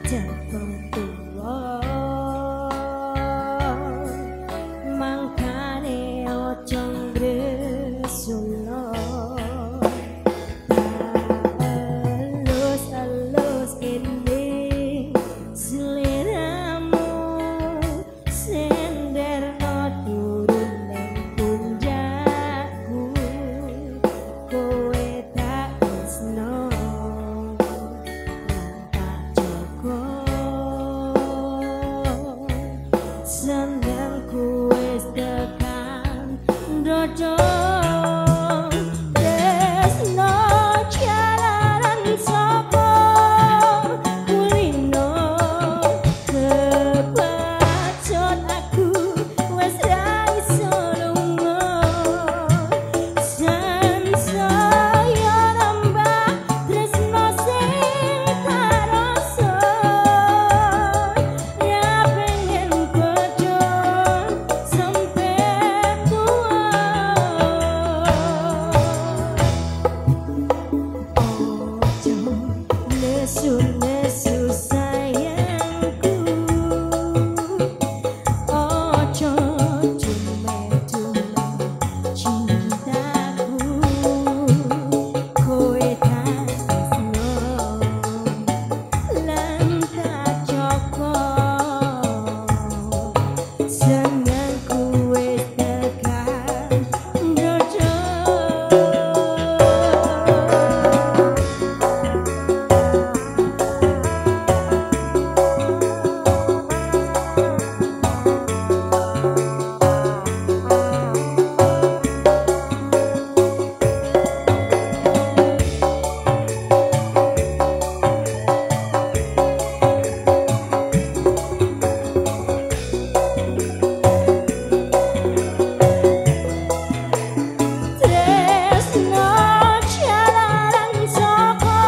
Tepung tuwa mangkane ojo ngresula alus-alus ini seliramu senderno turun nang punjakku kowe tak tresno senengku wis tekan dodo tresno jalaran sapa kulino kebacut aku wis ra iso lunga sansaya nambah tresno sing karasa ya pengen bojon sampe tua ojo nesu-nesu sayangku ojo dume-dume cintaku kowe tak tresno lan tak cokok senengku wis tekan dodo tresno jalaran saka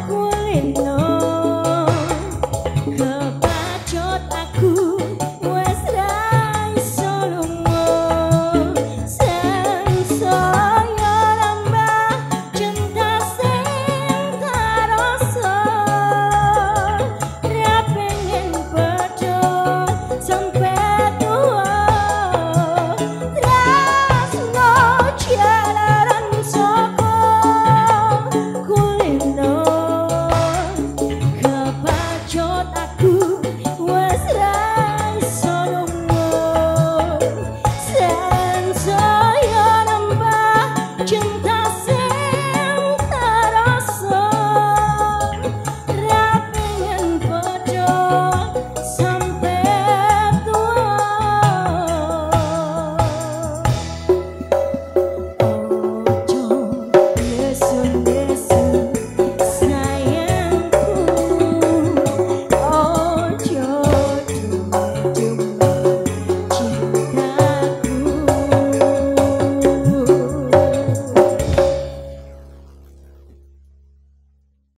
kulino